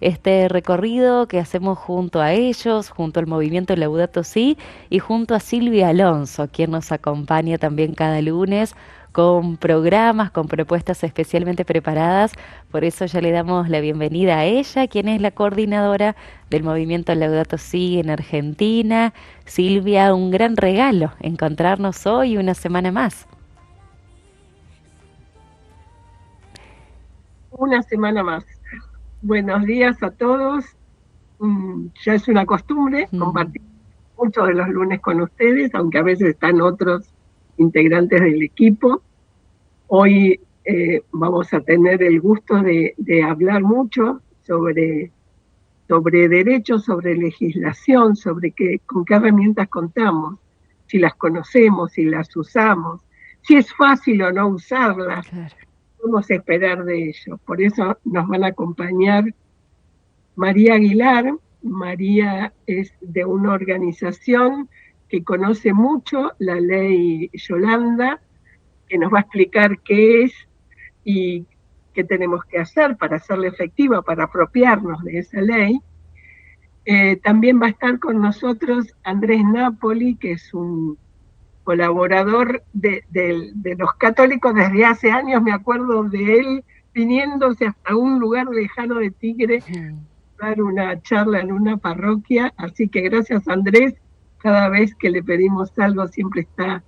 este recorrido que hacemos junto a ellos, junto al movimiento Laudato Si y junto a Silvia Alonso, quien nos acompaña también cada lunes con programas, con propuestas especialmente preparadas. Por eso ya le damos la bienvenida a ella, quien es la coordinadora del movimiento Laudato Si en Argentina. Silvia, un gran regalo encontrarnos hoy una semana más. Una semana más. Buenos días a todos. Ya es una costumbre Mm. compartir muchos de los lunes con ustedes, aunque a veces están otros integrantes del equipo. Hoy vamos a tener el gusto de hablar mucho sobre derechos, sobre legislación, sobre con qué herramientas contamos, si las conocemos, si las usamos, si es fácil o no usarlas. Claro. Vamos a esperar de ellos. Por eso nos van a acompañar María Aguilar. María es de una organización que conoce mucho la ley Yolanda, que nos va a explicar qué es y qué tenemos que hacer para hacerla efectiva, para apropiarnos de esa ley. También va a estar con nosotros Andrés Napoli, que es un colaborador de los católicos desde hace años. Me acuerdo de él viniéndose hasta un lugar lejano de Tigre Mm. a dar una charla en una parroquia. Así que gracias, Andrés. Cada vez que le pedimos algo siempre está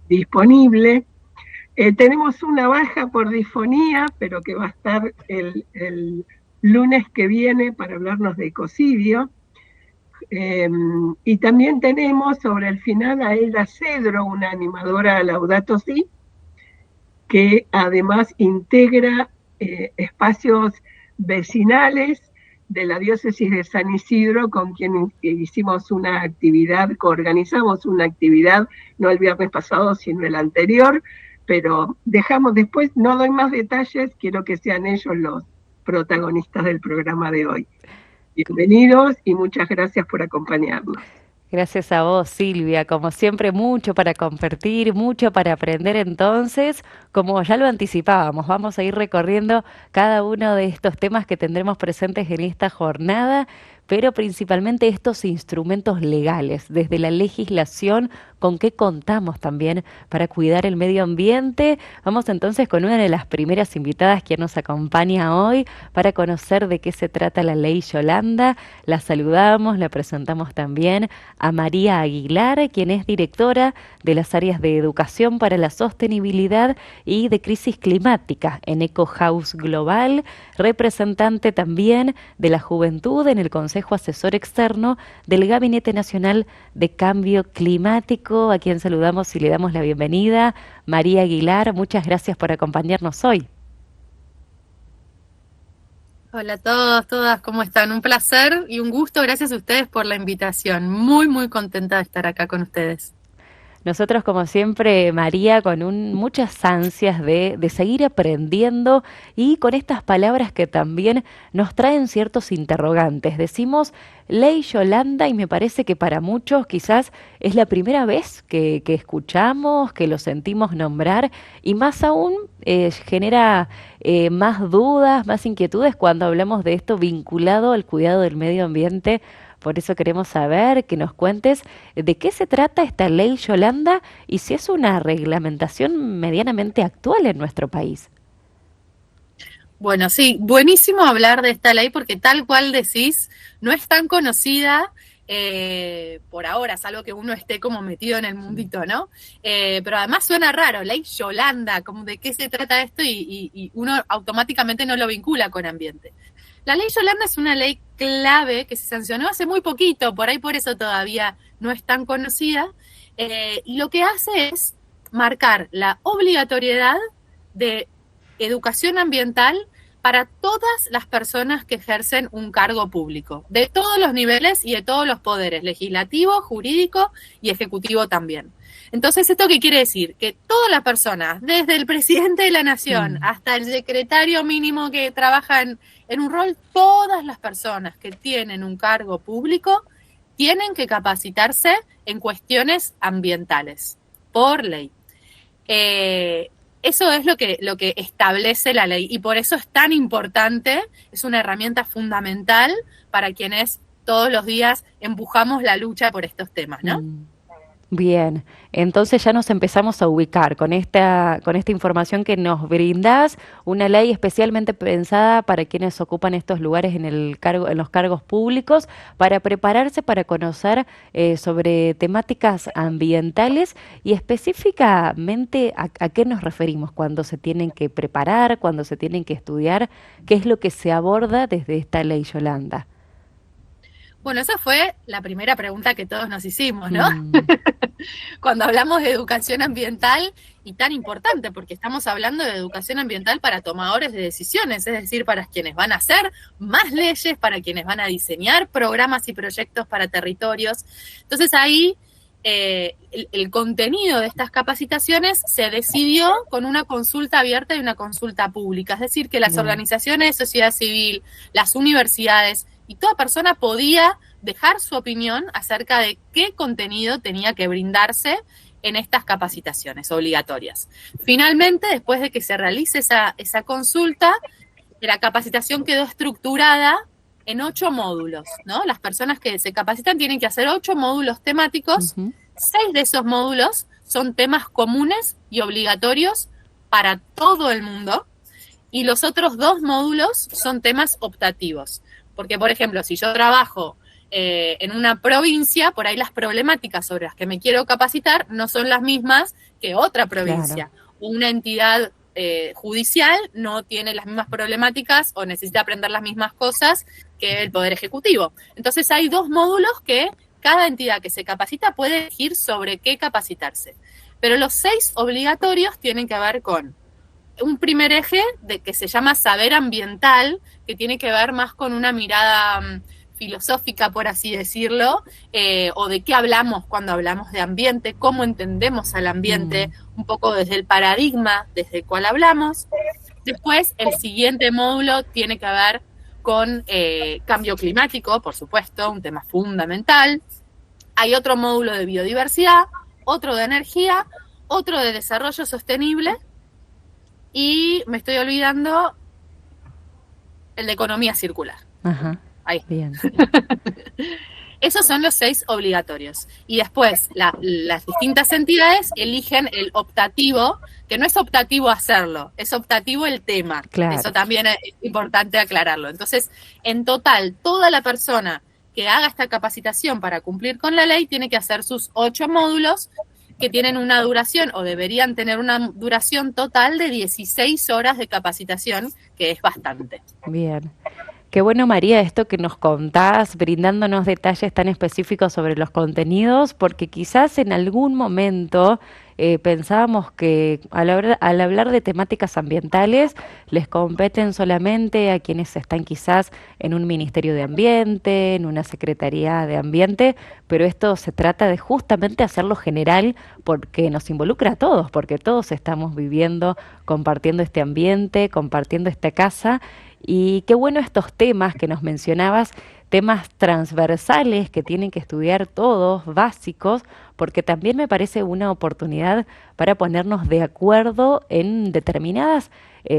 disponible. Tenemos una baja por disfonía, pero que va a estar el lunes que viene para hablarnos de ecocidio. Y también tenemos sobre el final a Elda Cedro, una animadora Laudato Si, que además integra espacios vecinales de la diócesis de San Isidro, con quien hicimos una actividad, coorganizamos una actividad, no el viernes pasado, sino el anterior, pero dejamos después, no doy más detalles, quiero que sean ellos los protagonistas del programa de hoy. Bienvenidos y muchas gracias por acompañarnos. Gracias a vos, Silvia. Como siempre, mucho para compartir, mucho para aprender. Entonces, como ya lo anticipábamos, vamos a ir recorriendo cada uno de estos temas que tendremos presentes en esta jornada, pero principalmente estos instrumentos legales, desde la legislación, con qué contamos también para cuidar el medio ambiente. Vamos entonces con una de las primeras invitadas que nos acompaña hoy para conocer de qué se trata la ley Yolanda. La saludamos, la presentamos también a María Aguilar, quien es directora de las áreas de educación para la sostenibilidad y de crisis climática en Eco House Global, representante también de la juventud en el Consejo Asesor Externo del Gabinete Nacional de Cambio Climático, a quien saludamos y le damos la bienvenida. María Aguilar, muchas gracias por acompañarnos hoy. Hola a todos, todas, ¿cómo están? Un placer y un gusto, gracias a ustedes por la invitación. Muy, muy contenta de estar acá con ustedes. Nosotros, como siempre, María, con muchas ansias de seguir aprendiendo y con estas palabras que también nos traen ciertos interrogantes. Decimos ley Yolanda y me parece que para muchos quizás es la primera vez que escuchamos, que lo sentimos nombrar y más aún genera más dudas, más inquietudes cuando hablamos de esto vinculado al cuidado del medio ambiente. Por eso queremos saber que nos cuentes de qué se trata esta ley Yolanda y si es una reglamentación medianamente actual en nuestro país. Bueno, sí, buenísimo hablar de esta ley porque tal cual decís, no es tan conocida por ahora, salvo que uno esté como metido en el mundito, ¿no? Pero además suena raro, ley Yolanda, como de qué se trata esto y uno automáticamente no lo vincula con ambiente. La ley Yolanda es una ley clave que se sancionó hace muy poquito, por ahí por eso todavía no es tan conocida, y lo que hace es marcar la obligatoriedad de educación ambiental para todas las personas que ejercen un cargo público, de todos los niveles y de todos los poderes, legislativo, jurídico y ejecutivo también. Entonces, ¿esto qué quiere decir? Que todas las personas, desde el presidente de la nación Mm. hasta el secretario mínimo que trabaja en un rol, todas las personas que tienen un cargo público tienen que capacitarse en cuestiones ambientales, por ley. Eh, Eso es lo que establece la ley y por eso es tan importante, es una herramienta fundamental para quienes todos los días empujamos la lucha por estos temas, ¿no? Bien, entonces ya nos empezamos a ubicar con esta información que nos brindás, una ley especialmente pensada para quienes ocupan estos lugares en los cargos públicos, para prepararse para conocer sobre temáticas ambientales y específicamente a qué nos referimos cuando se tienen que preparar, cuando se tienen que estudiar, qué es lo que se aborda desde esta ley, Yolanda. Bueno, esa fue la primera pregunta que todos nos hicimos, ¿no? Cuando hablamos de educación ambiental, y tan importante, porque estamos hablando de educación ambiental para tomadores de decisiones, es decir, para quienes van a hacer más leyes, para quienes van a diseñar programas y proyectos para territorios. Entonces ahí el contenido de estas capacitaciones se decidió con una consulta abierta y una consulta pública, es decir, que las organizaciones de sociedad civil, las universidades y toda persona podía dejar su opinión acerca de qué contenido tenía que brindarse en estas capacitaciones obligatorias. Finalmente, después de que se realice esa consulta, la capacitación quedó estructurada en 8 módulos, ¿no? Las personas que se capacitan tienen que hacer 8 módulos temáticos. 6 de esos módulos son temas comunes y obligatorios para todo el mundo, y los otros 2 módulos son temas optativos. Porque, por ejemplo, si yo trabajo en una provincia, por ahí las problemáticas sobre las que me quiero capacitar no son las mismas que otra provincia. Claro. Una entidad judicial no tiene las mismas problemáticas o necesita aprender las mismas cosas que el Poder Ejecutivo. Entonces hay 2 módulos que cada entidad que se capacita puede elegir sobre qué capacitarse. Pero los 6 obligatorios tienen que ver con un primer eje que se llama saber ambiental, que tiene que ver más con una mirada filosófica, por así decirlo, o de qué hablamos cuando hablamos de ambiente, cómo entendemos al ambiente, un poco desde el paradigma desde el cual hablamos. Después, el siguiente módulo tiene que ver con cambio climático, por supuesto, un tema fundamental. Hay otro módulo de biodiversidad, otro de energía, otro de desarrollo sostenible, y me estoy olvidando el de economía circular. Ajá. Ahí. Bien. Esos son los 6 obligatorios. Y después las distintas entidades eligen el optativo, que no es optativo hacerlo, es optativo el tema. Claro. Eso también es importante aclararlo. Entonces, en total, toda la persona que haga esta capacitación para cumplir con la ley tiene que hacer sus 8 módulos, que tienen una duración, o deberían tener una duración total de 16 horas de capacitación, que es bastante. Bien. Qué bueno, María, esto que nos contás, brindándonos detalles tan específicos sobre los contenidos, porque quizás en algún momento pensábamos que al hablar de temáticas ambientales les competen solamente a quienes están quizás en un Ministerio de Ambiente, en una Secretaría de Ambiente, pero esto se trata de justamente hacerlo general porque nos involucra a todos, porque todos estamos viviendo, compartiendo este ambiente, compartiendo esta casa. Y qué bueno estos temas que nos mencionabas, temas transversales que tienen que estudiar todos, básicos, porque también me parece una oportunidad para ponernos de acuerdo en determinadas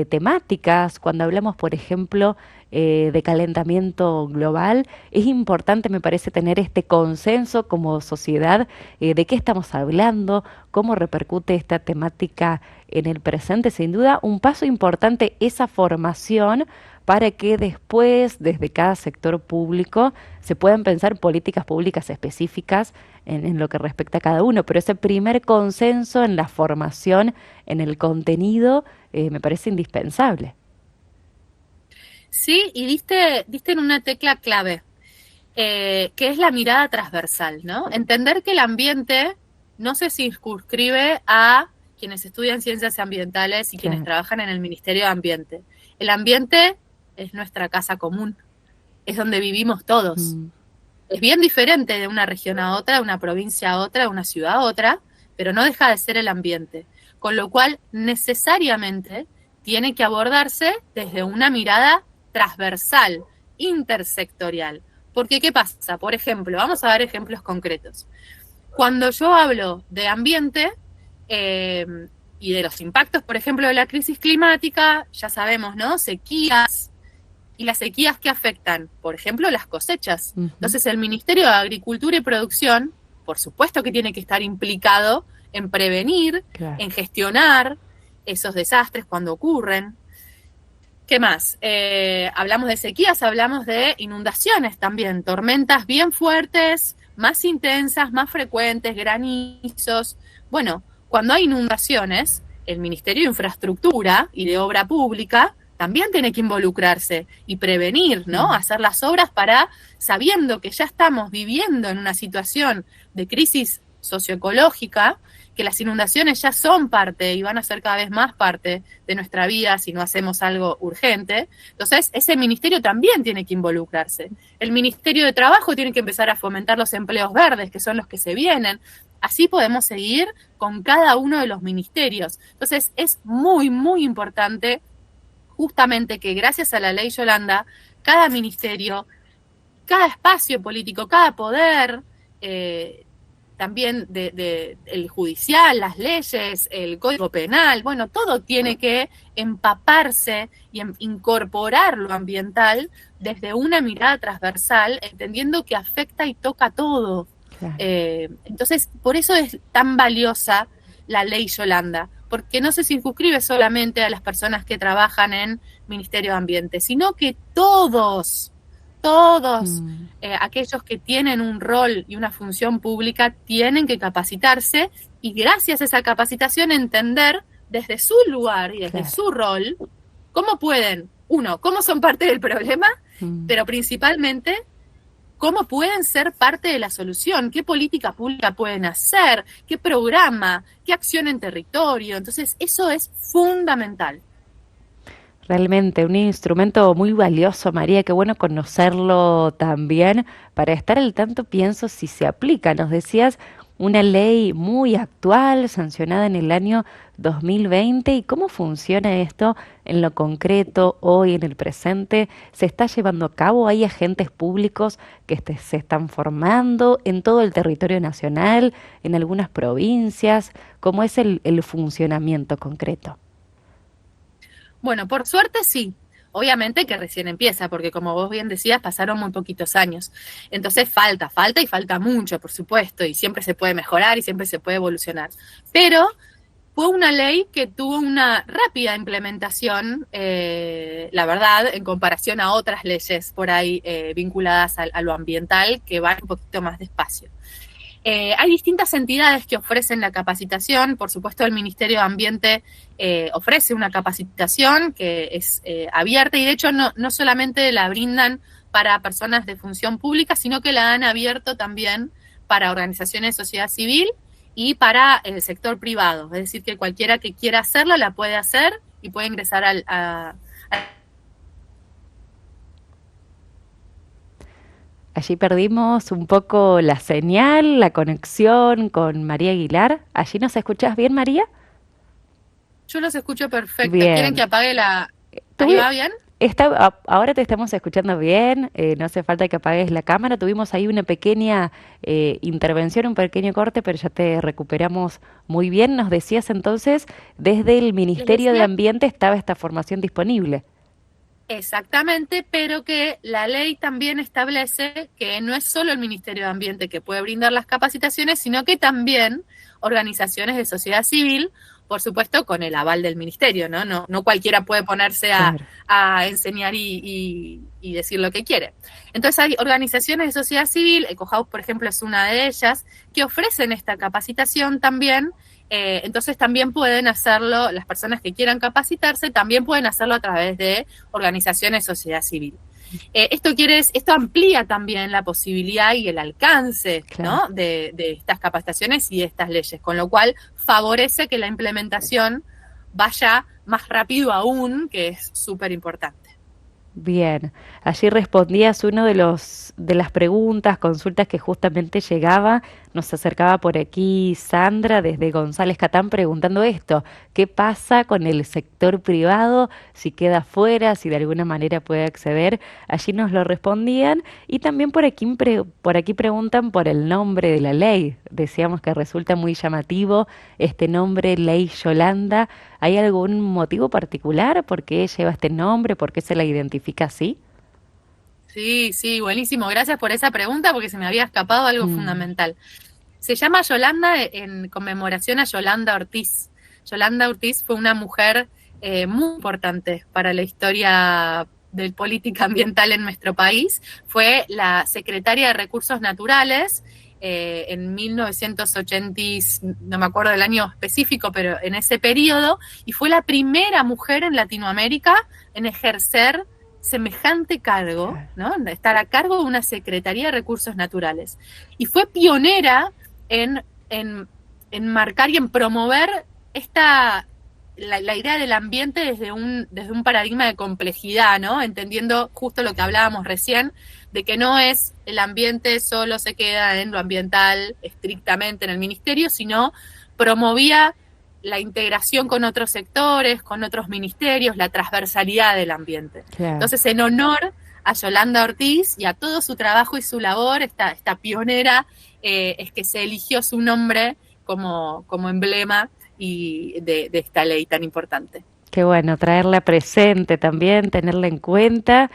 temáticas. Cuando hablamos, por ejemplo, de calentamiento global, es importante, me parece, tener este consenso como sociedad de qué estamos hablando, cómo repercute esta temática en el presente. Sin duda, un paso importante, esa formación, para que después, desde cada sector público, se puedan pensar políticas públicas específicas en lo que respecta a cada uno. Pero ese primer consenso en la formación, en el contenido, me parece indispensable. Sí, y diste en una tecla clave, que es la mirada transversal, ¿no? Entender que el ambiente no se circunscribe a quienes estudian ciencias ambientales y quienes trabajan en el Ministerio de Ambiente. El ambiente es nuestra casa común, es donde vivimos todos. Es bien diferente de una región a otra, de una provincia a otra, de una ciudad a otra, pero no deja de ser el ambiente. Con lo cual, necesariamente, tiene que abordarse desde una mirada transversal, intersectorial. Porque, ¿qué pasa? Por ejemplo, vamos a dar ejemplos concretos. Cuando yo hablo de ambiente, y de los impactos, por ejemplo, de la crisis climática, ya sabemos, ¿no? Sequías, y las sequías que afectan, por ejemplo, las cosechas. Entonces, el Ministerio de Agricultura y Producción, por supuesto que tiene que estar implicado en prevenir, Claro. en gestionar esos desastres cuando ocurren. ¿Qué más? Hablamos de sequías, hablamos de inundaciones también, tormentas bien fuertes, más intensas, más frecuentes, granizos. Bueno, cuando hay inundaciones, el Ministerio de Infraestructura y de Obra Pública también tiene que involucrarse y prevenir, ¿no? Hacer las obras para, sabiendo que ya estamos viviendo en una situación de crisis socioecológica, que las inundaciones ya son parte y van a ser cada vez más parte de nuestra vida si no hacemos algo urgente. Entonces, ese ministerio también tiene que involucrarse. El Ministerio de Trabajo tiene que empezar a fomentar los empleos verdes, que son los que se vienen. Así podemos seguir con cada uno de los ministerios. Entonces, es muy, muy importante justamente que gracias a la ley Yolanda, cada ministerio, cada espacio político, cada poder, también el judicial, las leyes, el código penal, bueno, todo tiene que empaparse y incorporar lo ambiental desde una mirada transversal, entendiendo que afecta y toca todo. Claro. Entonces, por eso es tan valiosa la ley Yolanda, porque no se circunscribe solamente a las personas que trabajan en Ministerio de Ambiente, sino que todos aquellos que tienen un rol y una función pública tienen que capacitarse y gracias a esa capacitación entender desde su lugar y desde su rol cómo pueden, cómo son parte del problema, pero principalmente cómo pueden ser parte de la solución, qué política pública pueden hacer, qué programa, qué acción en territorio. Entonces, eso es fundamental. Realmente un instrumento muy valioso, María, qué bueno conocerlo también para estar al tanto, pienso, si se aplica. Nos decías una ley muy actual, sancionada en el año 2020, y cómo funciona esto en lo concreto, hoy, en el presente. ¿Se está llevando a cabo? ¿Hay agentes públicos que se están formando en todo el territorio nacional, en algunas provincias? ¿Cómo es el funcionamiento concreto? Bueno, por suerte sí. Obviamente que recién empieza, porque como vos bien decías, pasaron muy poquitos años. Entonces falta y falta mucho, por supuesto, y siempre se puede mejorar y siempre se puede evolucionar. Pero fue una ley que tuvo una rápida implementación, la verdad, en comparación a otras leyes por ahí vinculadas a lo ambiental, que van un poquito más despacio. Hay distintas entidades que ofrecen la capacitación. Por supuesto, el Ministerio de Ambiente ofrece una capacitación que es abierta y de hecho no solamente la brindan para personas de función pública, sino que la han abierto también para organizaciones de sociedad civil y para el sector privado. Es decir, que cualquiera que quiera hacerlo la puede hacer y puede ingresar Allí perdimos un poco la señal, la conexión con María Aguilar. ¿Allí nos escuchás bien, María? Yo los escucho perfecto. Bien. ¿Quieren que apague la...? ¿Ahí va bien? Ahora te estamos escuchando bien, no hace falta que apagues la cámara. Tuvimos ahí una pequeña intervención, un pequeño corte, pero ya te recuperamos muy bien. Nos decías entonces, desde el Ministerio de Ambiente estaba esta formación disponible. Exactamente, pero que la ley también establece que no es solo el Ministerio de Ambiente que puede brindar las capacitaciones, sino que también organizaciones de sociedad civil, por supuesto con el aval del ministerio, ¿no? No cualquiera puede ponerse a enseñar y decir lo que quiere. Entonces hay organizaciones de sociedad civil, EcoHouse por ejemplo es una de ellas, que ofrecen esta capacitación también. Entonces también pueden hacerlo, las personas que quieran capacitarse, también pueden hacerlo a través de organizaciones de sociedad civil. Esto amplía también la posibilidad y el alcance, ¿no? de estas capacitaciones y de estas leyes, con lo cual favorece que la implementación vaya más rápido aún, que es súper importante. Bien, allí respondías uno de las preguntas, consultas que justamente llegaba nos acercaba por aquí Sandra desde González Catán preguntando esto, ¿qué pasa con el sector privado? Si queda fuera, si de alguna manera puede acceder. Allí nos lo respondían y también por aquí preguntan por el nombre de la ley. Decíamos que resulta muy llamativo este nombre, Ley Yolanda. ¿Hay algún motivo particular por qué lleva este nombre? ¿Por qué se la identifica así? Sí, sí, buenísimo. Gracias por esa pregunta porque se me había escapado algo Mm, fundamental. Se llama Yolanda en conmemoración a Yolanda Ortiz. Yolanda Ortiz fue una mujer muy importante para la historia de política ambiental en nuestro país. Fue la secretaria de Recursos Naturales en 1980, no me acuerdo del año específico, pero en ese periodo, y fue la primera mujer en Latinoamérica en ejercer semejante cargo, claro. ¿no? Estar a cargo de una Secretaría de Recursos Naturales. Y fue pionera en, en, en marcar y en promover la idea del ambiente desde un paradigma de complejidad, ¿no? Entendiendo justo lo que hablábamos recién, de que no es el ambiente solo se queda en lo ambiental estrictamente en el ministerio, sino promovía la integración con otros sectores, con otros ministerios, la transversalidad del ambiente. Claro. Entonces, en honor a Yolanda Ortiz y a todo su trabajo y su labor, esta pionera, es que se eligió su nombre como emblema de esta ley tan importante. Qué bueno, traerla presente también, tenerla en cuenta.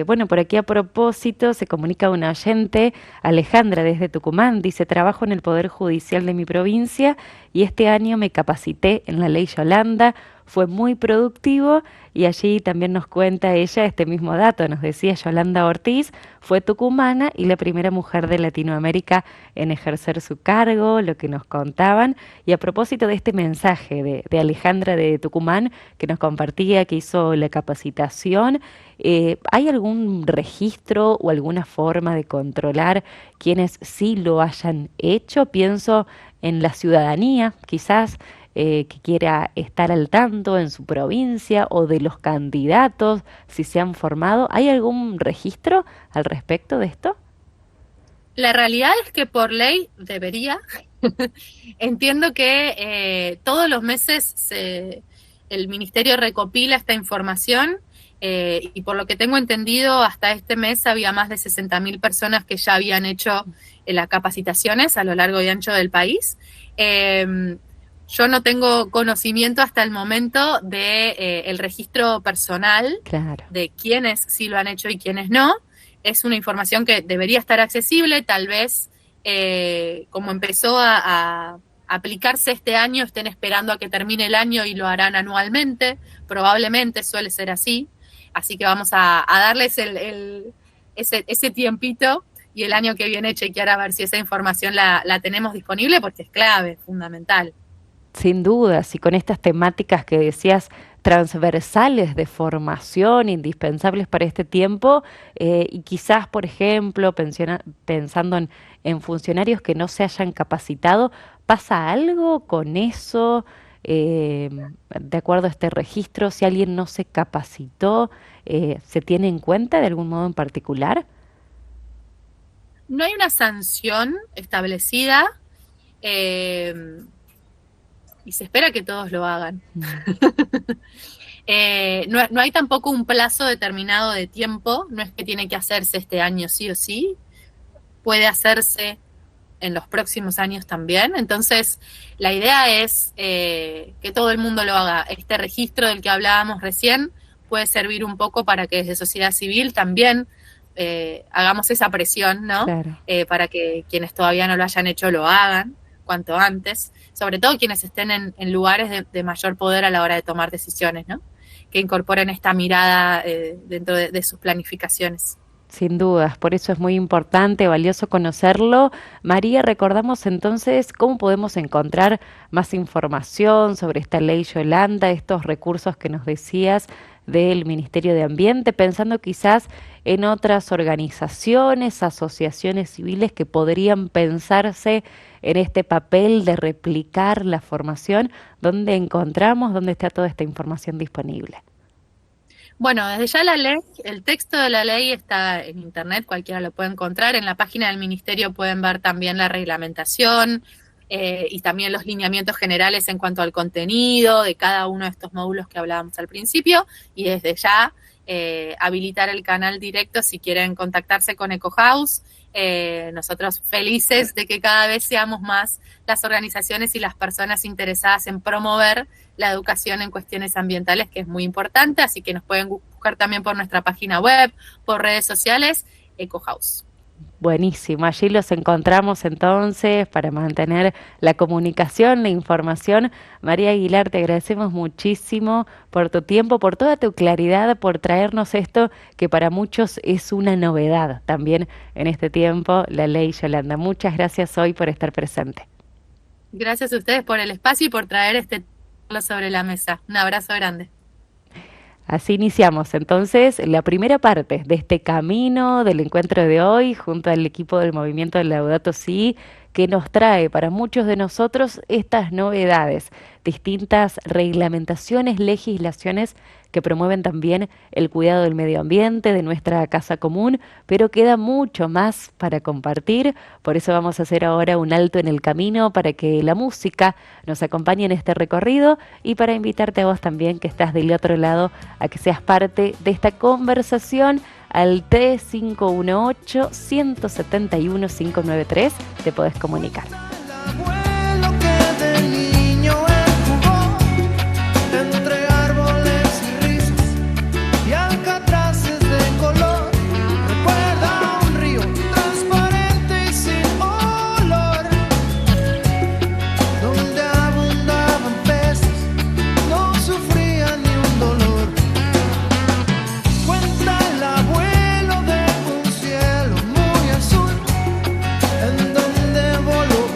Bueno, por aquí a propósito se comunica una oyente, Alejandra desde Tucumán, dice, trabajo en el Poder Judicial de mi provincia y este año me capacité en la ley Yolanda, fue muy productivo y allí también nos cuenta ella este mismo dato, nos decía Yolanda Ortiz, fue tucumana y la primera mujer de Latinoamérica en ejercer su cargo, lo que nos contaban. Y a propósito de este mensaje de Alejandra de Tucumán, que nos compartía que hizo la capacitación, ¿hay algún registro o alguna forma de controlar quienes sí lo hayan hecho? Pienso en la ciudadanía, quizás que quiera estar al tanto en su provincia o de los candidatos, si se han formado. ¿Hay algún registro al respecto de esto? La realidad es que por ley debería. Entiendo que todos los meses el ministerio recopila esta información y por lo que tengo entendido, hasta este mes había más de 60.000 personas que ya habían hecho las capacitaciones a lo largo y ancho del país. Yo no tengo conocimiento hasta el momento de el registro personal Claro. de quiénes sí lo han hecho y quiénes no. Es una información que debería estar accesible, tal vez como empezó a aplicarse este año, estén esperando a que termine el año y lo harán anualmente, probablemente suele ser así, así que vamos a darles ese tiempito y el año que viene chequear a ver si esa información la tenemos disponible porque es clave, fundamental. Sin dudas, y con estas temáticas que decías transversales de formación, indispensables para este tiempo, y quizás, por ejemplo, pensando en funcionarios que no se hayan capacitado, ¿pasa algo con eso? De acuerdo a este registro, si alguien no se capacitó, ¿se tiene en cuenta de algún modo en particular? No hay una sanción establecida eh, y se espera que todos lo hagan. Mm, No hay tampoco un plazo determinado de tiempo, no es que tiene que hacerse este año sí o sí, puede hacerse en los próximos años también. Entonces, la idea es que todo el mundo lo haga. Este registro del que hablábamos recién puede servir un poco para que desde sociedad civil también hagamos esa presión, ¿no? claro. Para que quienes todavía no lo hayan hecho lo hagan cuanto antes, sobre todo quienes estén en lugares de mayor poder a la hora de tomar decisiones, ¿no? Que incorporen esta mirada dentro de sus planificaciones. Sin dudas, por eso es muy importante, valioso conocerlo. María, recordamos entonces cómo podemos encontrar más información sobre esta ley Yolanda, estos recursos que nos decías del Ministerio de Ambiente, pensando quizás en otras organizaciones, asociaciones civiles que podrían pensarse en este papel de replicar la formación, ¿dónde encontramos, dónde está toda esta información disponible? Bueno, desde ya la ley, el texto de la ley está en internet, cualquiera lo puede encontrar. En la página del ministerio pueden ver también la reglamentación y también los lineamientos generales en cuanto al contenido de cada uno de estos módulos que hablábamos al principio, y desde ya habilitar el canal directo si quieren contactarse con EcoHouse. Nosotros felices de que cada vez seamos más las organizaciones y las personas interesadas en promover la educación en cuestiones ambientales, que es muy importante, así que nos pueden buscar también por nuestra página web, por redes sociales, EcoHouse. Buenísimo, allí los encontramos entonces para mantener la comunicación, la información. María Aguilar, te agradecemos muchísimo por tu tiempo, por toda tu claridad, por traernos esto que para muchos es una novedad también en este tiempo, la ley Yolanda. Muchas gracias hoy por estar presente. Gracias a ustedes por el espacio y por traer este tema sobre la mesa. Un abrazo grande. Así iniciamos entonces la primera parte de este camino del encuentro de hoy junto al equipo del movimiento del Laudato Si, que nos trae para muchos de nosotros estas novedades, distintas reglamentaciones, legislaciones que promueven también el cuidado del medio ambiente, de nuestra casa común, pero queda mucho más para compartir. Por eso vamos a hacer ahora un alto en el camino para que la música nos acompañe en este recorrido y para invitarte a vos también que estás del otro lado a que seas parte de esta conversación al 3518-171-593 te podés comunicar. En donde voló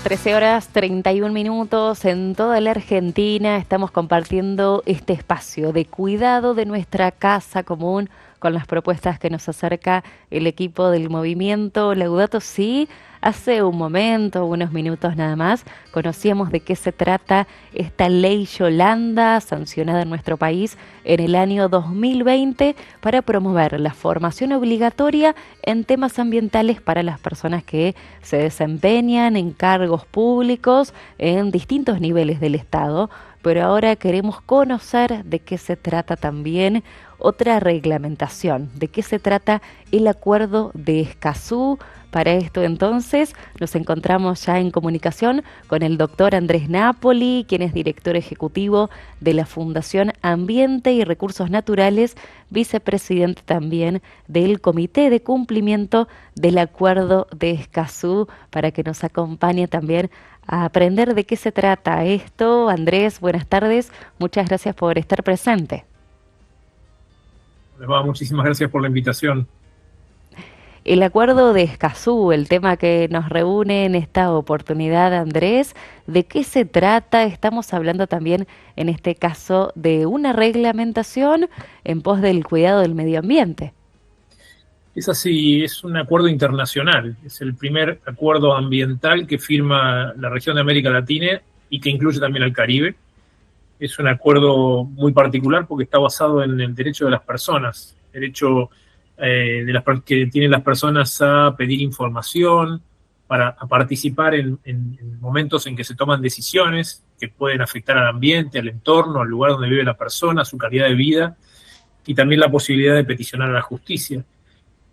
13 horas 31 minutos en toda la Argentina. Estamos compartiendo este espacio de cuidado de nuestra casa común con las propuestas que nos acerca el equipo del movimiento Laudato Si. Hace un momento, unos minutos nada más, conocíamos de qué se trata esta ley Yolanda, sancionada en nuestro país en el año 2020 para promover la formación obligatoria en temas ambientales para las personas que se desempeñan en cargos públicos en distintos niveles del Estado. Pero ahora queremos conocer de qué se trata también otra reglamentación, de qué se trata el Acuerdo de Escazú. Para esto entonces nos encontramos ya en comunicación con el doctor Andrés Napoli, quien es director ejecutivo de la Fundación Ambiente y Recursos Naturales, vicepresidente también del Comité de Cumplimiento del Acuerdo de Escazú, para que nos acompañe también a aprender de qué se trata esto. Andrés, buenas tardes, muchas gracias por estar presente. Muchísimas gracias por la invitación. El Acuerdo de Escazú, el tema que nos reúne en esta oportunidad, Andrés, ¿de qué se trata? Estamos hablando también, en este caso, de una reglamentación en pos del cuidado del medio ambiente. Es así, es un acuerdo internacional, es el primer acuerdo ambiental que firma la región de América Latina y que incluye también al Caribe. Es un acuerdo muy particular porque está basado en el derecho de las personas, derecho que tienen las personas a pedir información, a participar en momentos en que se toman decisiones que pueden afectar al ambiente, al entorno, al lugar donde vive la persona, su calidad de vida, y también la posibilidad de peticionar a la justicia.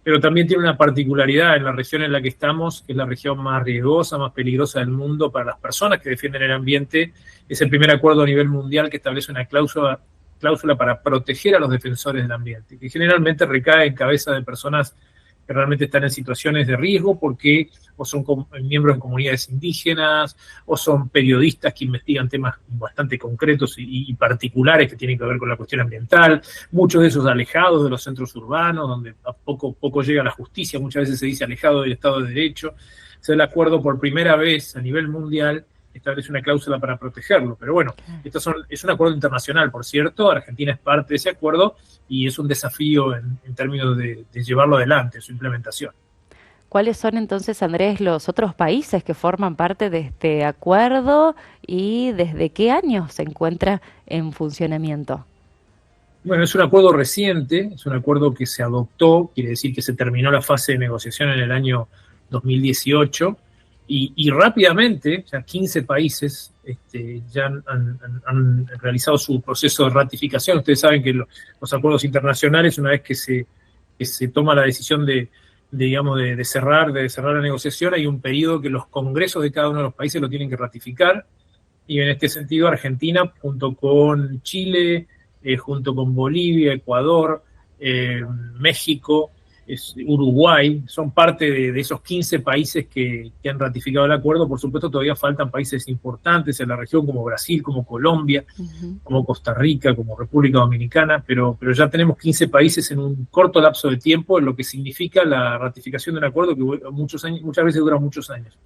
Pero también tiene una particularidad en la región en la que estamos, que es la región más riesgosa, más peligrosa del mundo para las personas que defienden el ambiente. Es el primer acuerdo a nivel mundial que establece una cláusula para proteger a los defensores del ambiente, que generalmente recae en cabeza de personas que realmente están en situaciones de riesgo porque o son miembros de comunidades indígenas o son periodistas que investigan temas bastante concretos y particulares que tienen que ver con la cuestión ambiental, muchos de esos alejados de los centros urbanos, donde poco llega la justicia, muchas veces se dice alejado del Estado de Derecho. O sea, el acuerdo por primera vez a nivel mundial establece una cláusula para protegerlo. Pero bueno, es un acuerdo internacional, por cierto. Argentina es parte de ese acuerdo y es un desafío en términos de llevarlo adelante, su implementación. ¿Cuáles son entonces, Andrés, los otros países que forman parte de este acuerdo y desde qué año se encuentra en funcionamiento? Bueno, es un acuerdo reciente, es un acuerdo que se adoptó, quiere decir que se terminó la fase de negociación en el año 2018, y rápidamente, ya 15 países ya han realizado su proceso de ratificación. Ustedes saben que los acuerdos internacionales, una vez que se toma la decisión de cerrar la negociación, hay un periodo que los congresos de cada uno de los países lo tienen que ratificar, y en este sentido Argentina, junto con Chile, junto con Bolivia, Ecuador, México, Uruguay, son parte de esos 15 países que han ratificado el acuerdo. Por supuesto, todavía faltan países importantes en la región como Brasil, como Colombia, como Costa Rica, como República Dominicana, pero ya tenemos 15 países en un corto lapso de tiempo, lo que significa la ratificación de un acuerdo que muchas veces dura muchos años.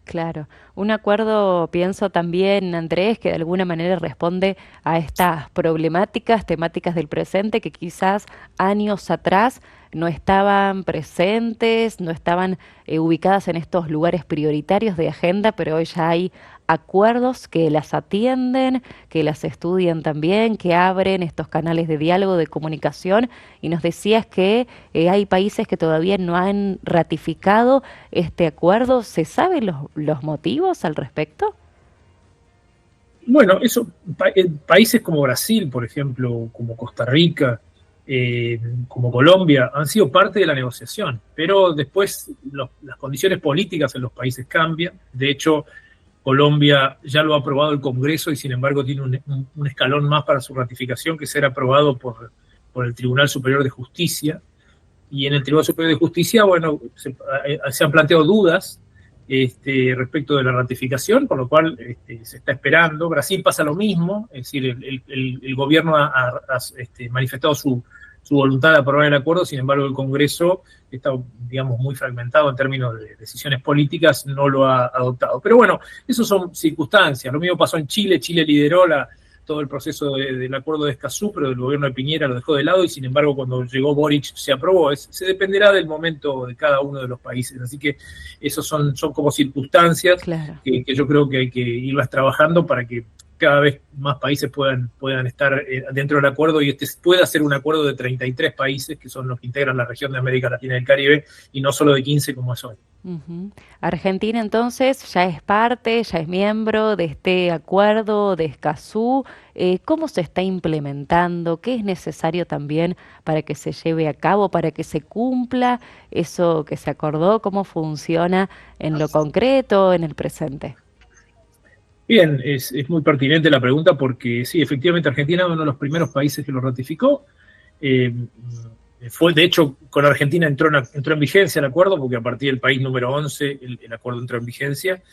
Claro, un acuerdo, pienso también, Andrés, que de alguna manera responde a estas problemáticas, temáticas del presente que quizás años atrás no estaban presentes, no estaban ubicadas en estos lugares prioritarios de agenda, pero hoy ya hay acuerdos que las atienden, que las estudian también, que abren estos canales de diálogo, de comunicación, y nos decías que hay países que todavía no han ratificado este acuerdo. ¿Se saben los motivos al respecto? Bueno, países como Brasil, por ejemplo, como Costa Rica, como Colombia, han sido parte de la negociación, pero después las condiciones políticas en los países cambian. De hecho, Colombia ya lo ha aprobado el Congreso y sin embargo tiene un escalón más para su ratificación, que será aprobado por el Tribunal Superior de Justicia. Y en el Tribunal Superior de Justicia, bueno, se han planteado dudas respecto de la ratificación, por lo cual se está esperando. Brasil pasa lo mismo, es decir, el gobierno ha manifestado su su voluntad de aprobar el acuerdo, sin embargo el Congreso está, digamos, muy fragmentado en términos de decisiones políticas, no lo ha adoptado. Pero bueno, eso son circunstancias. Lo mismo pasó en Chile. Chile lideró todo el proceso del acuerdo de Escazú, pero el gobierno de Piñera lo dejó de lado y sin embargo cuando llegó Boric se aprobó. Se dependerá del momento de cada uno de los países. Así que esos son como circunstancias Claro. que yo creo que hay que irlas trabajando para que cada vez más países puedan estar dentro del acuerdo y pueda ser un acuerdo de 33 países que son los que integran la región de América Latina y el Caribe y no solo de 15 como es hoy. Ujú. Argentina entonces ya es parte, ya es miembro de este acuerdo de Escazú. ¿Cómo se está implementando? ¿Qué es necesario también para que se lleve a cabo, para que se cumpla eso que se acordó? ¿Cómo funciona en lo concreto, en el presente? Bien, es muy pertinente la pregunta porque sí, efectivamente Argentina es uno de los primeros países que lo ratificó. Eh, de hecho, con Argentina entró en vigencia el acuerdo porque a partir del país número 11 el acuerdo entró en vigencia.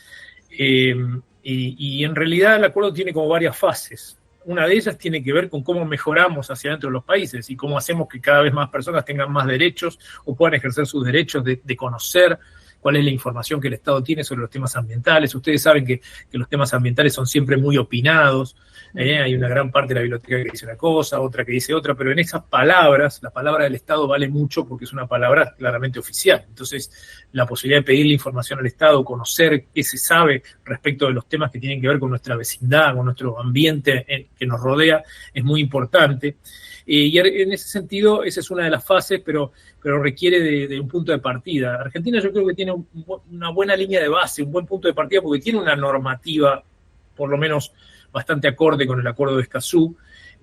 Y en realidad el acuerdo tiene como varias fases. Una de ellas tiene que ver con cómo mejoramos hacia dentro de los países y cómo hacemos que cada vez más personas tengan más derechos o puedan ejercer sus derechos de conocer cuál es la información que el Estado tiene sobre los temas ambientales. Ustedes saben que los temas ambientales son siempre muy opinados. Hay una gran parte de la biblioteca que dice una cosa, otra que dice otra, pero en esas palabras, la palabra del Estado vale mucho porque es una palabra claramente oficial. Entonces, la posibilidad de pedirle información al Estado, conocer qué se sabe respecto de los temas que tienen que ver con nuestra vecindad, con nuestro ambiente que nos rodea, es muy importante. Y en ese sentido, esa es una de las fases, pero requiere de un punto de partida. Argentina yo creo que tiene una buena línea de base, un buen punto de partida, porque tiene una normativa, por lo menos bastante acorde con el acuerdo de Escazú,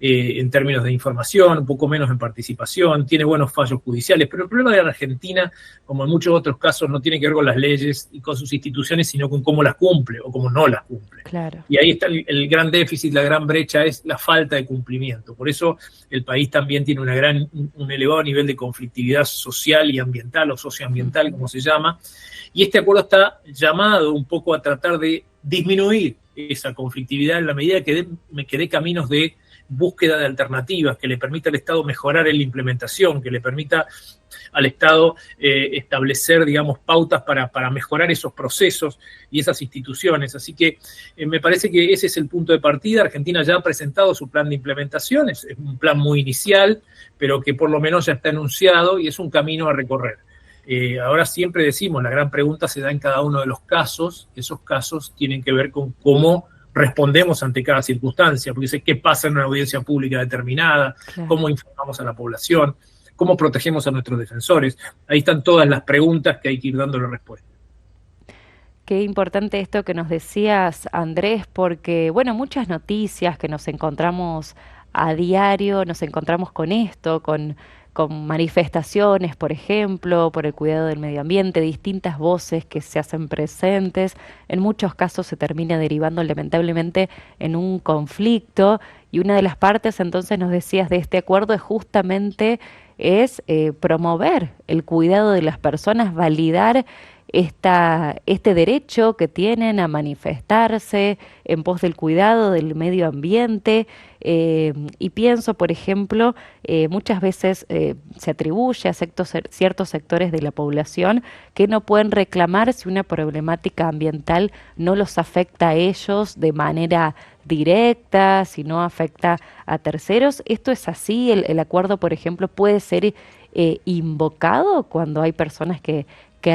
en términos de información, un poco menos en participación, tiene buenos fallos judiciales, pero el problema de la Argentina, como en muchos otros casos, no tiene que ver con las leyes y con sus instituciones, sino con cómo las cumple o cómo no las cumple. Claro. Y ahí está el gran déficit, la gran brecha, es la falta de cumplimiento. Por eso el país también tiene un elevado nivel de conflictividad social y ambiental, o socioambiental, como se llama, y este acuerdo está llamado un poco a tratar de disminuir esa conflictividad en la medida que dé caminos de búsqueda de alternativas, que le permita al Estado mejorar en la implementación, que le permita al Estado establecer, digamos, pautas para mejorar esos procesos y esas instituciones. Así que me parece que ese es el punto de partida. Argentina ya ha presentado su plan de implementación, es un plan muy inicial, pero que por lo menos ya está enunciado y es un camino a recorrer. Ahora siempre decimos, la gran pregunta se da en cada uno de los casos. Esos casos tienen que ver con cómo respondemos ante cada circunstancia, porque sé qué pasa en una audiencia pública determinada, Claro. cómo informamos a la población, cómo protegemos a nuestros defensores. Ahí están todas las preguntas que hay que ir dándole respuesta. Qué importante esto que nos decías, Andrés, porque, bueno, muchas noticias que nos encontramos a diario, nos encontramos con esto, con manifestaciones, por ejemplo, por el cuidado del medio ambiente, distintas voces que se hacen presentes. En muchos casos se termina derivando lamentablemente en un conflicto y una de las partes, entonces nos decías, de este acuerdo es justamente promover el cuidado de las personas, validar este derecho que tienen a manifestarse en pos del cuidado del medio ambiente. Y pienso, por ejemplo, muchas veces se atribuye a ciertos sectores de la población que no pueden reclamar si una problemática ambiental no los afecta a ellos de manera directa, si no afecta a terceros. ¿Esto es así? ¿El acuerdo, por ejemplo, puede ser invocado cuando hay personas que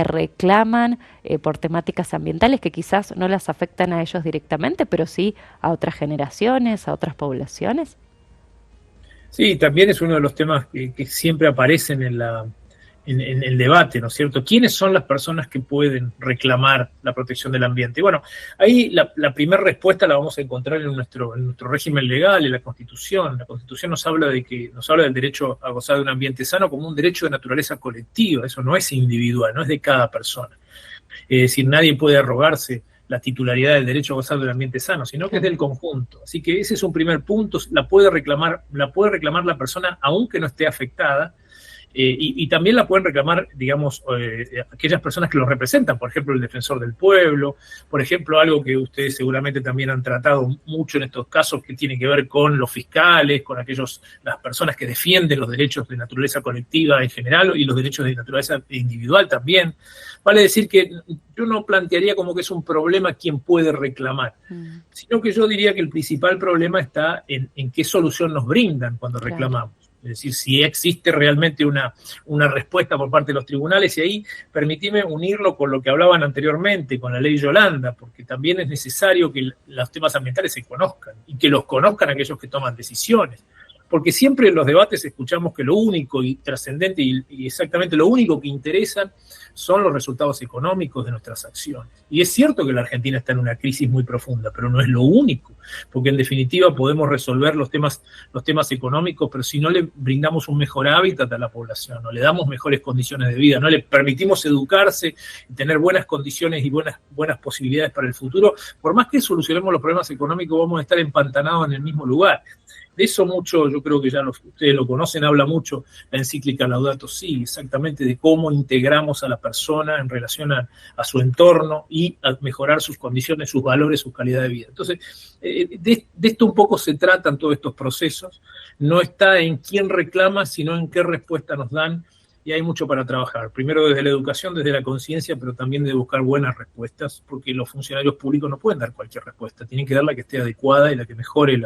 reclaman por temáticas ambientales que quizás no las afectan a ellos directamente, pero sí a otras generaciones, a otras poblaciones? Sí, también es uno de los temas que siempre aparecen en el debate, ¿no es cierto? ¿Quiénes son las personas que pueden reclamar la protección del ambiente? Y bueno, ahí la primera respuesta la vamos a encontrar en nuestro régimen legal, en la Constitución. La Constitución nos habla del derecho a gozar de un ambiente sano como un derecho de naturaleza colectiva. Eso no es individual, no es de cada persona. Es decir, nadie puede arrogarse la titularidad del derecho a gozar de un ambiente sano, sino que es del conjunto. Así que ese es un primer punto. La puede reclamar la persona aunque no esté afectada. Y también la pueden reclamar, digamos, aquellas personas que lo representan, por ejemplo, el defensor del pueblo, por ejemplo, algo que ustedes seguramente también han tratado mucho en estos casos, que tiene que ver con los fiscales, con las personas que defienden los derechos de naturaleza colectiva en general y los derechos de naturaleza individual también. Vale decir que yo no plantearía como que es un problema quien puede reclamar, sino que yo diría que el principal problema está en qué solución nos brindan cuando reclamamos. Es decir, si existe realmente una respuesta por parte de los tribunales, y ahí permitime unirlo con lo que hablaban anteriormente, con la ley Yolanda, porque también es necesario que los temas ambientales se conozcan, y que los conozcan aquellos que toman decisiones. Porque siempre en los debates escuchamos que lo único y trascendente y exactamente lo único que interesa son los resultados económicos de nuestras acciones. Y es cierto que la Argentina está en una crisis muy profunda, pero no es lo único, porque en definitiva podemos resolver los temas económicos, pero si no le brindamos un mejor hábitat a la población, no le damos mejores condiciones de vida, no le permitimos educarse y tener buenas condiciones y buenas posibilidades para el futuro, por más que solucionemos los problemas económicos, vamos a estar empantanados en el mismo lugar. De eso mucho, yo creo que ya ustedes lo conocen, habla mucho la encíclica Laudato Si, exactamente de cómo integramos a la persona en relación a su entorno y a mejorar sus condiciones, sus valores, su calidad de vida. Entonces, de esto un poco se tratan todos estos procesos. No está en quién reclama, sino en qué respuesta nos dan, y hay mucho para trabajar. Primero desde la educación, desde la conciencia, pero también de buscar buenas respuestas, porque los funcionarios públicos no pueden dar cualquier respuesta, tienen que dar la que esté adecuada y la que mejore,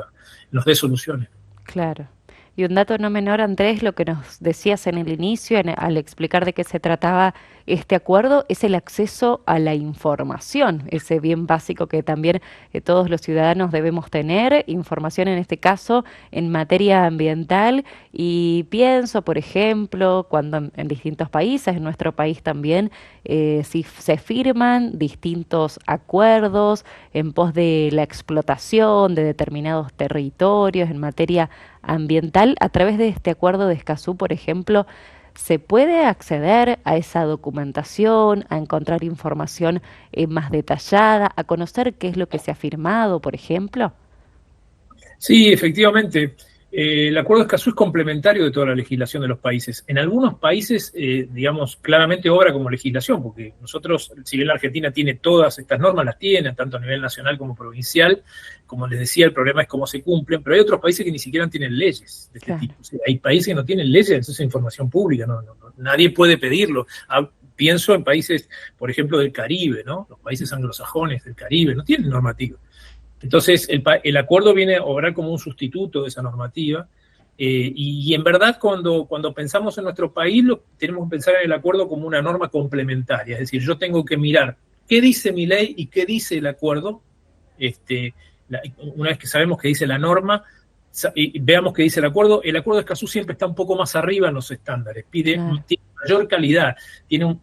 nos dé soluciones. Claro. Y un dato no menor, Andrés, lo que nos decías en el inicio, al explicar de qué se trataba este acuerdo, es el acceso a la información, ese bien básico que también todos los ciudadanos debemos tener, información en este caso en materia ambiental. Y pienso, por ejemplo, cuando en distintos países, en nuestro país también, si se firman distintos acuerdos en pos de la explotación de determinados territorios en materia ambiental, a través de este acuerdo de Escazú, por ejemplo, ¿se puede acceder a esa documentación, a encontrar información más detallada, a conocer qué es lo que se ha firmado, por ejemplo? Sí, efectivamente. El Acuerdo de Escazú es complementario de toda la legislación de los países. En algunos países, digamos, claramente obra como legislación, porque nosotros, si bien la Argentina tiene todas estas normas, las tiene, tanto a nivel nacional como provincial, como les decía, el problema es cómo se cumplen, pero hay otros países que ni siquiera tienen leyes de este tipo. O sea, hay países que no tienen leyes de acceso a información pública, nadie puede pedirlo. Pienso en países, por ejemplo, del Caribe, ¿no? Los países anglosajones del Caribe no tienen normativa. Entonces, el acuerdo viene a obrar como un sustituto de esa normativa, y en verdad cuando pensamos en nuestro país, tenemos que pensar en el acuerdo como una norma complementaria, es decir, yo tengo que mirar qué dice mi ley y qué dice el acuerdo, una vez que sabemos qué dice la norma, y veamos qué dice el acuerdo de Escazú siempre está un poco más arriba en los estándares, tiene mayor calidad, tiene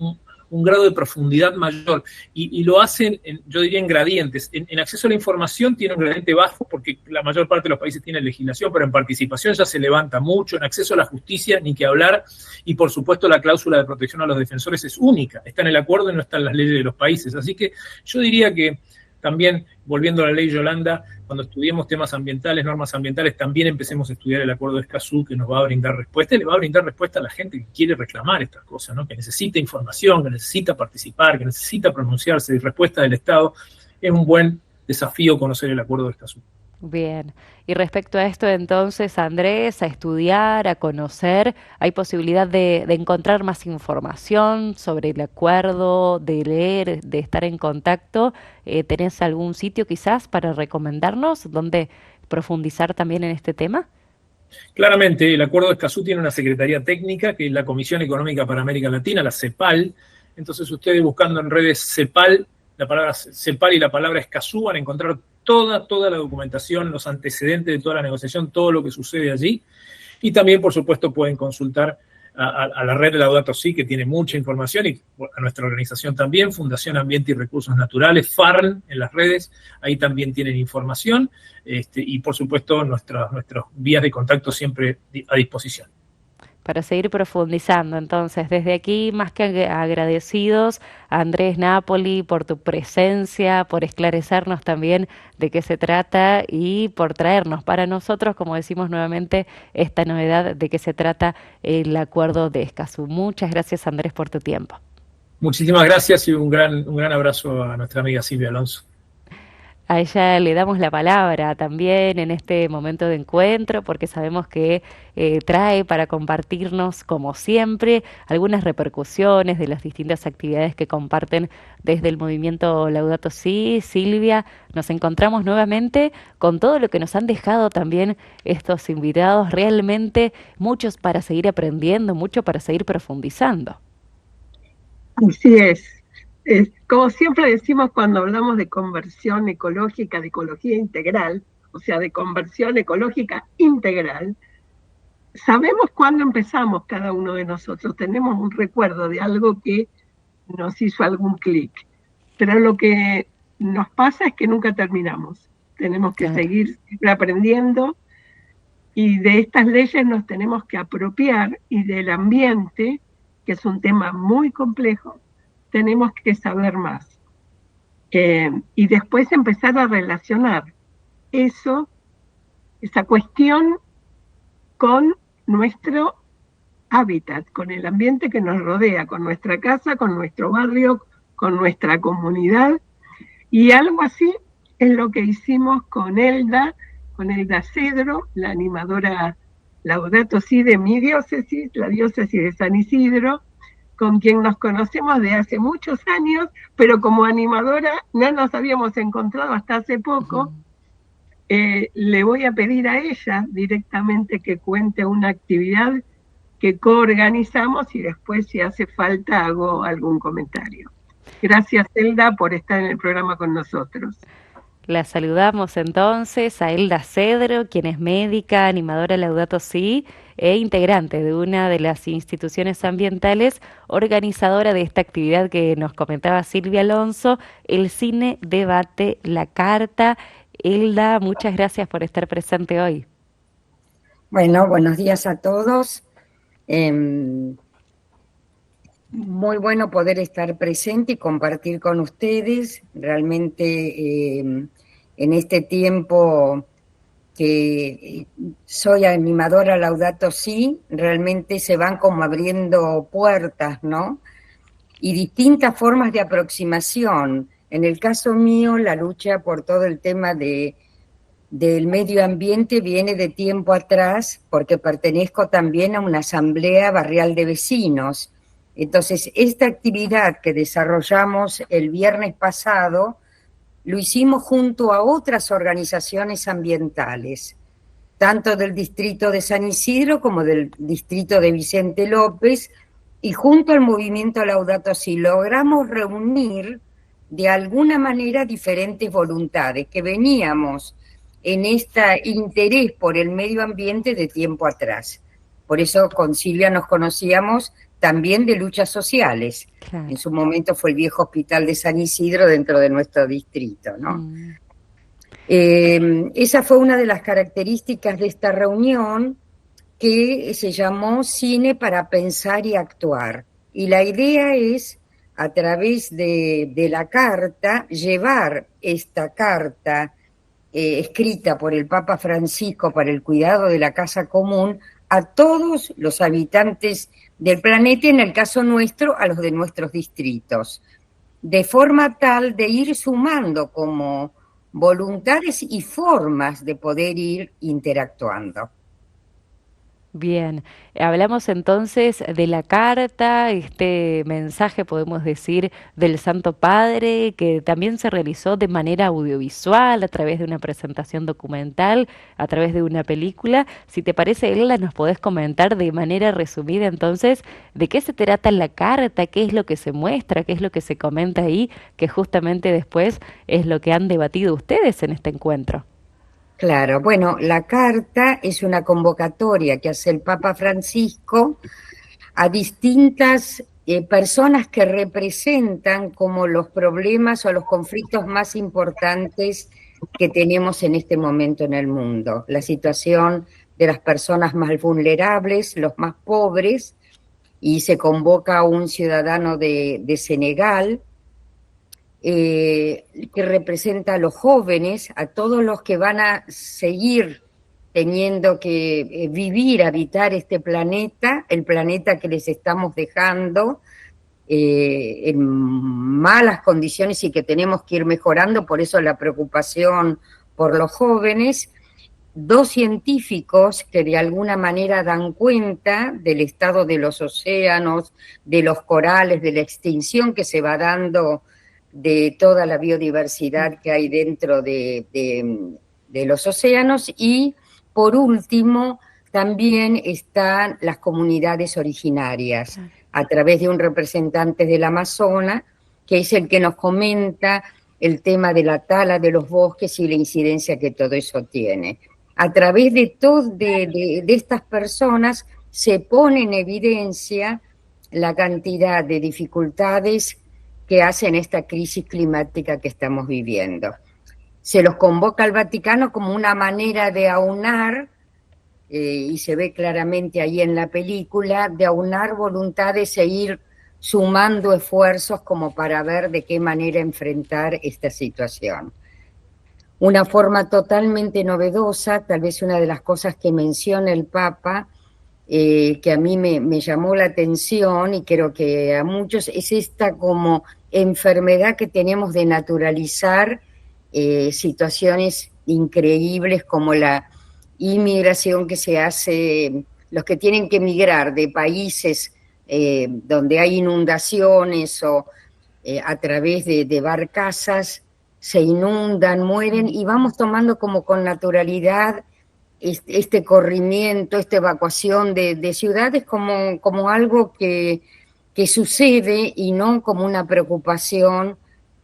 un grado de profundidad mayor, y lo hacen, yo diría, en gradientes. En acceso a la información tiene un gradiente bajo, porque la mayor parte de los países tienen legislación, pero en participación ya se levanta mucho, en acceso a la justicia, ni que hablar, y por supuesto la cláusula de protección a los defensores es única, está en el acuerdo y no está en las leyes de los países. Así que yo diría que también, volviendo a la ley Yolanda, cuando estudiemos temas ambientales, normas ambientales, también empecemos a estudiar el Acuerdo de Escazú, que nos va a brindar respuesta, y le va a brindar respuesta a la gente que quiere reclamar estas cosas, ¿no? Que necesita información, que necesita participar, que necesita pronunciarse, y respuesta del Estado. Es un buen desafío conocer el Acuerdo de Escazú. Bien, y respecto a esto entonces, Andrés, a estudiar, a conocer, ¿hay posibilidad de encontrar más información sobre el acuerdo, de leer, de estar en contacto? ¿Tenés algún sitio quizás para recomendarnos donde profundizar también en este tema? Claramente, el Acuerdo de Escazú tiene una secretaría técnica, que es la Comisión Económica para América Latina, la CEPAL. Entonces ustedes buscando en redes CEPAL, la palabra CEPAL y la palabra Escazú, van a encontrar toda la documentación, los antecedentes de toda la negociación, todo lo que sucede allí. Y también, por supuesto, pueden consultar a la red de Laudato Si, que tiene mucha información, y a nuestra organización también, Fundación Ambiente y Recursos Naturales, FARN, en las redes, ahí también tienen información, y por supuesto nuestras vías de contacto siempre a disposición. para seguir profundizando. Entonces, desde aquí, más que agradecidos a Andrés Napoli por tu presencia, por esclarecernos también de qué se trata y por traernos para nosotros, como decimos nuevamente, esta novedad de qué se trata el acuerdo de Escazú. Muchas gracias, Andrés, por tu tiempo. Muchísimas gracias y un gran abrazo a nuestra amiga Silvia Alonso. A ella le damos la palabra también en este momento de encuentro, porque sabemos que trae para compartirnos, como siempre, algunas repercusiones de las distintas actividades que comparten desde el movimiento Laudato Si. Silvia, nos encontramos nuevamente con todo lo que nos han dejado también estos invitados, realmente muchos para seguir aprendiendo, mucho para seguir profundizando. Así es. Como siempre decimos cuando hablamos de conversión ecológica, de ecología integral, o sea, de conversión ecológica integral, sabemos cuándo empezamos cada uno de nosotros, tenemos un recuerdo de algo que nos hizo algún clic, pero lo que nos pasa es que nunca terminamos, tenemos que seguir aprendiendo y de estas leyes nos tenemos que apropiar y del ambiente, que es un tema muy complejo, tenemos que saber más. Y después empezar a relacionar esa cuestión con nuestro hábitat, con el ambiente que nos rodea, con nuestra casa, con nuestro barrio, con nuestra comunidad. Y algo así es lo que hicimos con Elda Cedro, la animadora Laudato Si de mi diócesis, la diócesis de San Isidro, con quien nos conocemos de hace muchos años, pero como animadora no nos habíamos encontrado hasta hace poco. Le voy a pedir a ella directamente que cuente una actividad que coorganizamos y después, si hace falta, hago algún comentario. Gracias, Elda, por estar en el programa con nosotros. La saludamos entonces a Elda Cedro, quien es médica, animadora Laudato Si e integrante de una de las instituciones ambientales, organizadora de esta actividad que nos comentaba Silvia Alonso, el Cine Debate La Carta. Elda, muchas gracias por estar presente hoy. Bueno, buenos días a todos. Muy bueno poder estar presente y compartir con ustedes. Realmente en este tiempo que soy animadora Laudato Si, realmente se van como abriendo puertas, ¿no? Y distintas formas de aproximación. En el caso mío, la lucha por todo el tema del medio ambiente viene de tiempo atrás, porque pertenezco también a una asamblea barrial de vecinos. Entonces, esta actividad que desarrollamos el viernes pasado, lo hicimos junto a otras organizaciones ambientales, tanto del distrito de San Isidro como del distrito de Vicente López, y junto al movimiento Laudato Si logramos reunir de alguna manera diferentes voluntades que veníamos en este interés por el medio ambiente de tiempo atrás. Por eso con Silvia nos conocíamos también de luchas sociales. Claro. En su momento fue el viejo hospital de San Isidro dentro de nuestro distrito, ¿no? Esa fue una de las características de esta reunión, que se llamó Cine para Pensar y Actuar. Y la idea es, a través de la carta, llevar esta carta escrita por el Papa Francisco para el cuidado de la casa común a todos los habitantes del planeta, en el caso nuestro, a los de nuestros distritos, de forma tal de ir sumando como voluntades y formas de poder ir interactuando. Bien, hablamos entonces de la carta, este mensaje, podemos decir, del Santo Padre, que también se realizó de manera audiovisual, a través de una presentación documental, a través de una película. Si te parece, Elda, nos podés comentar de manera resumida entonces de qué se trata la carta, qué es lo que se muestra, qué es lo que se comenta ahí, que justamente después es lo que han debatido ustedes en este encuentro. Claro, bueno, la carta es una convocatoria que hace el Papa Francisco a distintas personas que representan como los problemas o los conflictos más importantes que tenemos en este momento en el mundo. La situación de las personas más vulnerables, los más pobres, y se convoca a un ciudadano de Senegal, que representa a los jóvenes, a todos los que van a seguir teniendo que vivir, habitar este planeta, el planeta que les estamos dejando en malas condiciones y que tenemos que ir mejorando, por eso la preocupación por los jóvenes. Dos científicos que de alguna manera dan cuenta del estado de los océanos, de los corales, de la extinción que se va dando de toda la biodiversidad que hay dentro de los océanos. Y por último, también están las comunidades originarias, a través de un representante del Amazonas, que es el que nos comenta el tema de la tala de los bosques y la incidencia que todo eso tiene. A través de estas personas se pone en evidencia la cantidad de dificultades que hacen esta crisis climática que estamos viviendo. Se los convoca al Vaticano como una manera de aunar, y se ve claramente ahí en la película, de aunar voluntades e ir sumando esfuerzos como para ver de qué manera enfrentar esta situación. Una forma totalmente novedosa, tal vez una de las cosas que menciona el Papa, que a mí me llamó la atención y creo que a muchos, es esta como enfermedad que tenemos de naturalizar situaciones increíbles como la inmigración que se hace, los que tienen que emigrar de países donde hay inundaciones o a través de barcazas, se inundan, mueren, y vamos tomando como con naturalidad este corrimiento, esta evacuación de ciudades como algo que sucede y no como una preocupación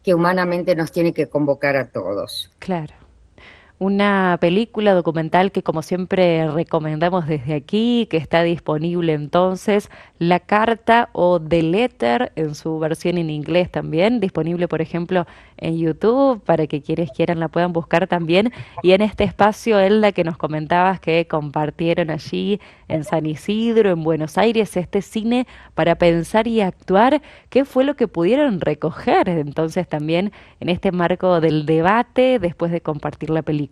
que humanamente nos tiene que convocar a todos. Claro. Una película documental que como siempre recomendamos desde aquí, que está disponible entonces, La Carta o The Letter en su versión en inglés también, disponible por ejemplo en YouTube para que quienes quieran la puedan buscar también. Y en este espacio, Elda, que nos comentabas que compartieron allí en San Isidro, en Buenos Aires, este cine para pensar y actuar, ¿qué fue lo que pudieron recoger entonces también en este marco del debate después de compartir la película?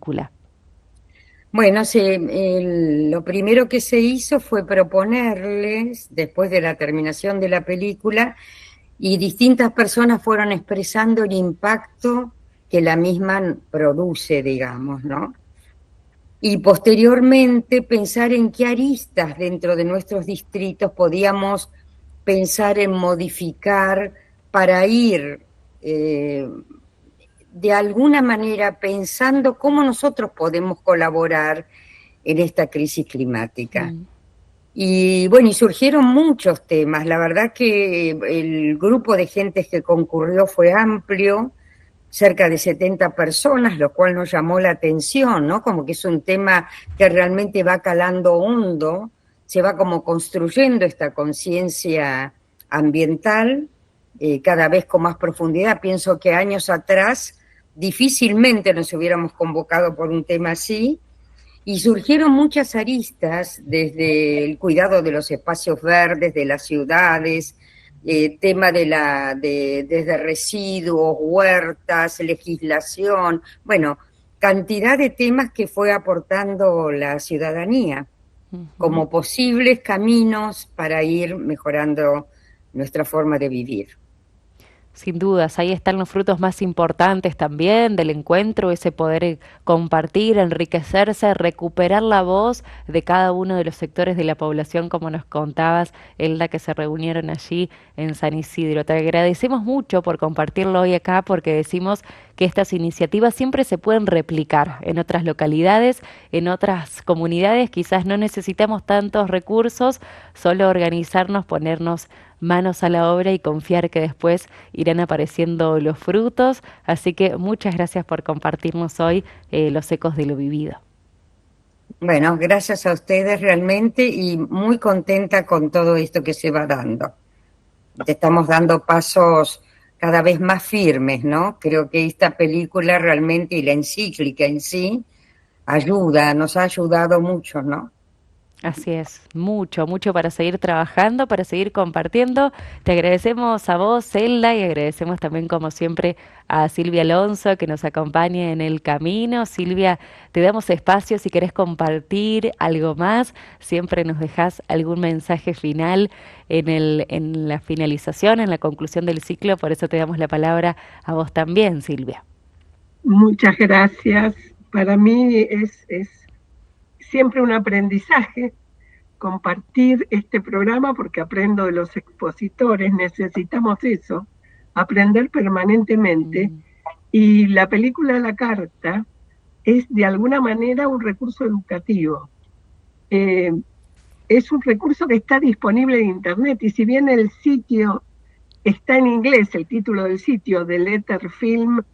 Bueno, lo primero que se hizo fue proponerles, después de la terminación de la película, y distintas personas fueron expresando el impacto que la misma produce, digamos, ¿no? Y posteriormente pensar en qué aristas dentro de nuestros distritos podíamos pensar en modificar para ir de alguna manera pensando cómo nosotros podemos colaborar en esta crisis climática. Y bueno, y surgieron muchos temas. La verdad que el grupo de gente que concurrió fue amplio, cerca de 70 personas, lo cual nos llamó la atención, ¿no? Como que es un tema que realmente va calando hondo, se va como construyendo esta conciencia ambiental, cada vez con más profundidad. Pienso que años atrás difícilmente nos hubiéramos convocado por un tema así, y surgieron muchas aristas, desde el cuidado de los espacios verdes, de las ciudades, tema desde residuos, huertas, legislación, bueno, cantidad de temas que fue aportando la ciudadanía como posibles caminos para ir mejorando nuestra forma de vivir. Sin dudas, ahí están los frutos más importantes también del encuentro, ese poder compartir, enriquecerse, recuperar la voz de cada uno de los sectores de la población, como nos contabas, Elda, que se reunieron allí en San Isidro. Te agradecemos mucho por compartirlo hoy acá, porque decimos que estas iniciativas siempre se pueden replicar en otras localidades, en otras comunidades. Quizás no necesitamos tantos recursos, solo organizarnos, ponernos manos a la obra y confiar que después irán apareciendo los frutos. Así que muchas gracias por compartirnos hoy los ecos de lo vivido. Bueno, gracias a ustedes realmente, y muy contenta con todo esto que se va dando. Estamos dando pasos cada vez más firmes, ¿no? Creo que esta película realmente, y la encíclica en sí, nos ha ayudado mucho, ¿no? Así es, mucho, mucho para seguir trabajando, para seguir compartiendo. Te agradecemos a vos, Zelda, y agradecemos también, como siempre, a Silvia Alonso que nos acompañe en el camino. Silvia, te damos espacio si querés compartir algo más. Siempre nos dejás algún mensaje final en la finalización, en la conclusión del ciclo. Por eso te damos la palabra a vos también, Silvia. Muchas gracias. Para mí es siempre un aprendizaje compartir este programa porque aprendo de los expositores, necesitamos eso, aprender permanentemente. Y la película La Carta es de alguna manera un recurso educativo. Es un recurso que está disponible en Internet y si bien el sitio está en inglés, el título del sitio, deletterfilm.org,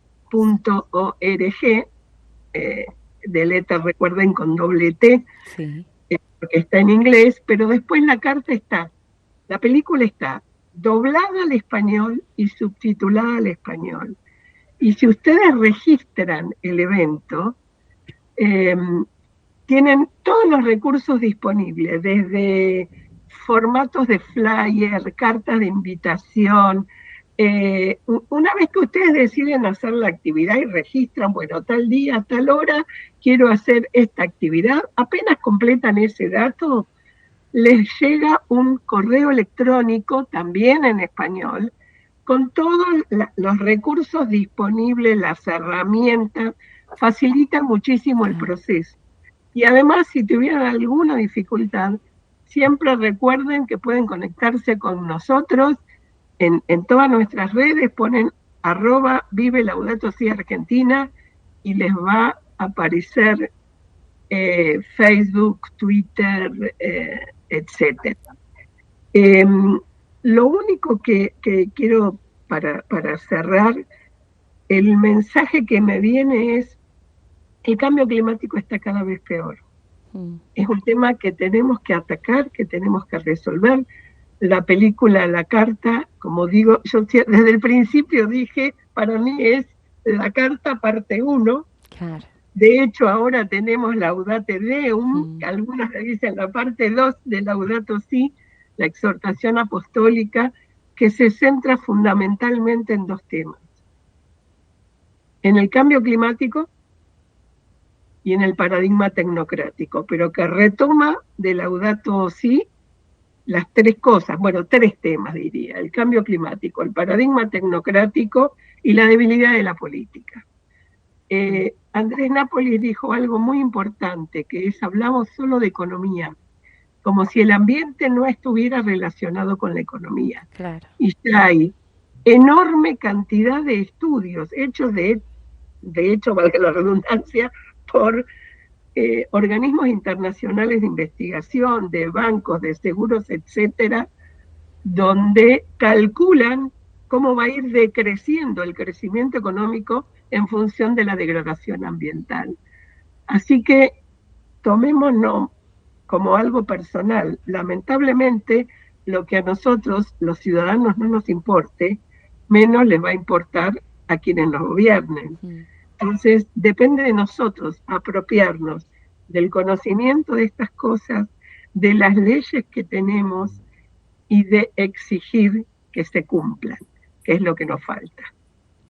de letter, recuerden, con doble T, Sí. Porque está en inglés, pero después la carta está, la película está doblada al español y subtitulada al español. Y si ustedes registran el evento, tienen todos los recursos disponibles, desde formatos de flyer, cartas de invitación. Una vez que ustedes deciden hacer la actividad y registran, bueno, tal día, tal hora, quiero hacer esta actividad, apenas completan ese dato, les llega un correo electrónico, también en español, con todos los recursos disponibles, las herramientas, facilitan muchísimo el proceso. Y además, si tuvieran alguna dificultad, siempre recuerden que pueden conectarse con nosotros en todas nuestras redes, ponen @Vive Laudato Si Argentina y les va a aparecer Facebook, Twitter, etc. Lo único que quiero para cerrar, el mensaje que me viene es: el cambio climático está cada vez peor. Es un tema que tenemos que atacar, que tenemos que resolver. La película La Carta, como digo, yo desde el principio dije, para mí es La Carta parte 1. Claro. De hecho, ahora tenemos Laudate Deum, que algunos le dicen la parte 2 de Laudato Si, la exhortación apostólica, que se centra fundamentalmente en dos temas: en el cambio climático y en el paradigma tecnocrático, pero que retoma de Laudato Si las tres cosas, bueno, tres temas diría: el cambio climático, el paradigma tecnocrático y la debilidad de la política. Andrés Napoli dijo algo muy importante, que es: hablamos solo de economía, como si el ambiente no estuviera relacionado con la economía. Claro. Y ya hay enorme cantidad de estudios hechos, de hecho, valga la redundancia, por organismos internacionales de investigación, de bancos, de seguros, etcétera, donde calculan cómo va a ir decreciendo el crecimiento económico en función de la degradación ambiental. Así que tomémonos como algo personal. Lamentablemente, lo que a nosotros, los ciudadanos, no nos importe, menos les va a importar a quienes nos gobiernen. Entonces, depende de nosotros apropiarnos del conocimiento de estas cosas, de las leyes que tenemos y de exigir que se cumplan, que es lo que nos falta.